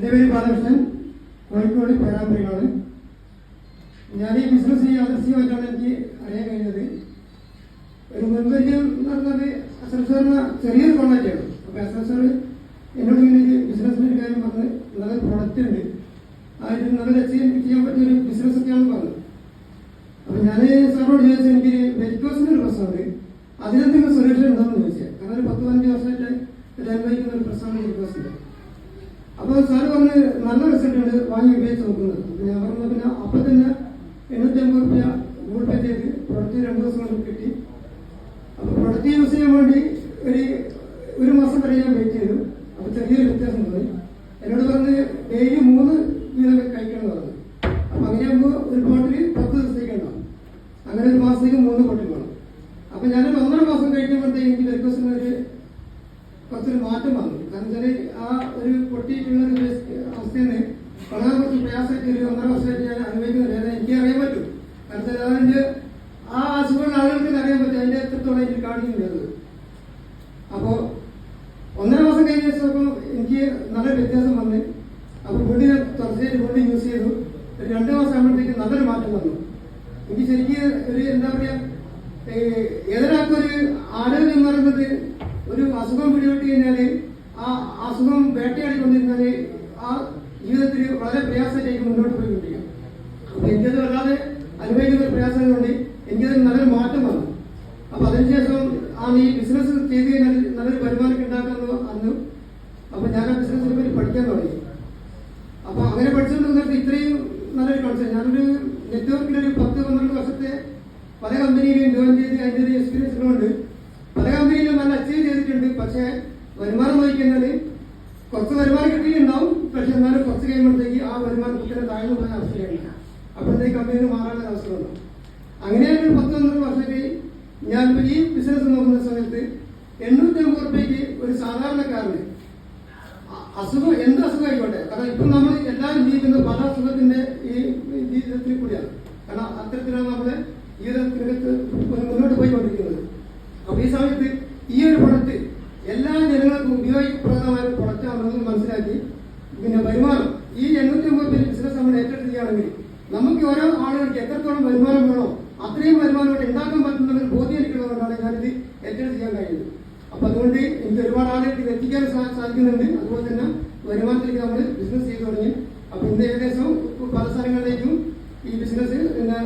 എൻ്റെ പേര് ബാലകൃഷ്ണൻ, കോഴിക്കോട് പേരാമ്പ്രയാണ്. ഞാൻ ഈ ബിസിനസ് യാദൃശ്യമായിട്ടാണ് എനിക്ക് അറിയാൻ കഴിഞ്ഞത്. ഒരു മുൻപരിചയം എന്ന് പറഞ്ഞത് അസൻസറിന് ചെറിയൊരു കോണ്ടാക്റ്റാണ്. അപ്പോൾ അസൻസർ എന്നോട് ഇങ്ങനെ ഒരു ബിസിനസ്സിൻ്റെ ഒരു കാര്യം പറഞ്ഞ് നല്ലൊരു പ്രൊഡക്റ്റ് ഉണ്ട്, അതിന് നല്ല രക്ഷ ചെയ്യാൻ പറ്റിയൊരു ബിസിനസ്സൊക്കെയാണ് പറഞ്ഞത്. അപ്പോൾ ഞാൻ സാറിനോട് ചോദിച്ചാൽ എനിക്ക് വെരിക്കോസിൻ്റെ ഒരു പ്രശ്നമുണ്ട്, അതിനെന്തെങ്കിലും സൊല്യൂഷൻ ഉണ്ടോയെന്ന് ചോദിച്ചാൽ. കാരണം ഒരു 10-15 വർഷമായിട്ട് അനുഭവിക്കുന്ന ഒരു പ്രശ്നമാണ് വെരിക്കോസിൻ്റെ. അപ്പോൾ സാറ് പറഞ്ഞ് നല്ല റിസൾട്ട് ഉണ്ട്, വാങ്ങി ഉപയോഗിച്ച് നോക്കുന്നത്. അപ്പോൾ ഞാൻ പറഞ്ഞു പിന്നെ അപ്പം തന്നെ 850 രൂപ ഗൂഗിൾ പേ ചെയ്ത് പ്രൊഡക്റ്റ് 2 ദിവസം കൊണ്ട് കിട്ടി. അപ്പോൾ പ്രൊഡക്റ്റ് യൂസ് ചെയ്യാൻ വേണ്ടി ഒരു മാസം വരെ ഞാൻ വെയിറ്റ് ചെയ്തു. അപ്പോൾ ചെറിയൊരു വ്യത്യാസം തോന്നി. എന്നോട് പറഞ്ഞ് ഡെയിലി 3 വീതം കഴിക്കണം എന്ന് പറഞ്ഞു. അപ്പോൾ അങ്ങനെയാകുമ്പോൾ ഒരു ബോട്ടിൽ 10 ദിവസത്തേക്ക് ഉണ്ടാവും. അങ്ങനെ ഒരു മാസത്തേക്ക് 3 ബോട്ടിൽ വേണം. അപ്പോൾ ഞാനൊരു 1.5 മാസം കഴിക്കുമ്പോഴത്തേക്ക് എനിക്ക് വെരിക്കോസിന് കുറച്ചൊരു മാറ്റം വന്നു. കാരണം വെച്ചാൽ ആ ഒരു പൊട്ടിയിട്ടുള്ള ഒരു അവസ്ഥയിൽ നിന്ന് വളരെ കുറച്ച് പ്രയാസമായിട്ട് ഒരു 1.5 വർഷമായിട്ട് ഞാൻ അനുഭവിക്കുന്ന വേദന എനിക്ക് അറിയാൻ പറ്റും. കാരണം വെച്ചാൽ അതിൻ്റെ ആ അസുഖമുള്ള ആളുകൾക്ക് അറിയാൻ പറ്റും അതിൻ്റെ എത്രത്തോളം എനിക്ക് കാണിക്കുന്നത്. അപ്പോൾ 1.5 മാസം കഴിഞ്ഞ ശേഷം എനിക്ക് നല്ല വ്യത്യാസം വന്ന് അപ്പോൾ വീണ്ടും ഞാൻ തുടർച്ചയായിട്ട് വീണ്ടും യൂസ് ചെയ്തു. ഒരു 2 മാസം ആകുമ്പോഴത്തേക്ക് നല്ലൊരു മാറ്റം വന്നു. എനിക്ക് ശരിക്കും ഒരു എന്താ പറയുക, ഏതൊരാൾക്കും ഒരു ആരോഗ്യം എന്ന് പറയുന്നത് ഒരു അസുഖം പിടിപെട്ട് കഴിഞ്ഞാൽ ആ അസുഖം വേട്ടയാടിക്കൊണ്ടിരുന്നാൽ ആ ജീവിതത്തിൽ വളരെ പ്രയാസമായിട്ട് മുന്നോട്ട് പോയിക്കൊണ്ടിരിക്കും. അപ്പോൾ എനിക്കത് വല്ലാതെ അനുഭവിക്കുന്ന ഒരു പ്രയാസം കൊണ്ട് എനിക്കത് നല്ലൊരു മാറ്റം വന്നു. അപ്പോൾ അതിനുശേഷം ഈ ബിസിനസ് ചെയ്ത് കഴിഞ്ഞാൽ നല്ലൊരു വരുമാനം ഉണ്ടാക്കാമെന്ന് അന്ന്. അപ്പോൾ ഞാൻ ആ ബിസിനസ്സിനെ പറ്റി പഠിക്കാൻ തുടങ്ങി. അപ്പോൾ അങ്ങനെ പഠിച്ചുകൊണ്ടിരുന്നിട്ട് ഇത്രയും നല്ലൊരു കോൺസെപ്റ്റ്, ഞാനൊരു നെറ്റ്വർക്കിലൊരു 10-12 വർഷത്തെ പല കമ്പനിയിലും ജോയിൻ ചെയ്ത് അതിൻ്റെ ഒരു എക്സ്പീരിയൻസുകളുണ്ട്. പല കമ്പനിയിലും നല്ല അച്ചീവ് ചെയ്തിട്ടുണ്ട്. പക്ഷേ വരുമാനം നോക്കിക്കഴിഞ്ഞാൽ കുറച്ച് വരുമാനം കിട്ടിയിട്ടുണ്ടാവും, പക്ഷെ എന്നാലും കുറച്ച് കഴിയുമ്പോഴത്തേക്ക് ആ വരുമാനം കുട്ടിയുടെ താഴ്ന്നു പോയ അവസ്ഥയാണ്. അപ്പോഴത്തേക്ക് കമ്പനിയിൽ മാറാനുള്ള അവസരം ഉണ്ടാവും. അങ്ങനെയാണ് 10-12 വർഷത്തേക്ക് ഞാനിപ്പോൾ ഈ ബിസിനസ് നോക്കുന്ന സമയത്ത് 850 രൂപയ്ക്ക് ഒരു സാധാരണക്കാരന് അസുഖം എന്ത് അസുഖം ആയിക്കോട്ടെ, കാരണം ഇപ്പം നമ്മൾ എല്ലാവരും ജീവിക്കുന്നത് പല അസുഖത്തിന്റെ ഈ ജീവിതത്തിൽ കൂടിയാണ്. കാരണം അത്തരത്തിലാണ് നമ്മുടെ ജീവിതത്തിനകത്ത് മുന്നോട്ട് പോയിക്കൊണ്ടിരിക്കുന്നത്. അപ്പോൾ ഈ സമയത്ത് ഈ ഒരു പ്രൊഡക്റ്റ് എല്ലാ ജനങ്ങൾക്കും ഉപയോഗപ്രദമായ ഒരു പ്രൊഡക്റ്റാണെന്ന് മനസ്സിലാക്കി പിന്നെ വരുമാനം ഈ 850 രൂപ ബിസിനസ് നമ്മൾ ഏറ്റെടുക്കുകയാണെങ്കിൽ നമുക്ക് ഓരോ ആളുകൾക്ക് എത്രത്തോളം വരുമാനം വേണോ അത്രയും വരുമാനം ഇവിടെ ഉണ്ടാക്കാൻ പറ്റുന്ന ഒരു ബോധ്യം എനിക്കുള്ളതുകൊണ്ടാണ് ഞാനിത് ഏറ്റെടുത്ത് ചെയ്യാൻ കഴിയുന്നത്. അപ്പം അതുകൊണ്ട് എനിക്ക് ഒരുപാട് ആളുകൾക്ക് ഇത് എത്തിക്കാൻ സാധിക്കുന്നുണ്ട്. അതുപോലെ തന്നെ വരുമാനത്തിലേക്ക് നമ്മൾ ബിസിനസ് ചെയ്തു തുടങ്ങി. അപ്പോൾ ഇന്ന് ഏകദേശം പല സ്ഥലങ്ങളിലേക്കും ഈ ബിസിനസ് പിന്നെ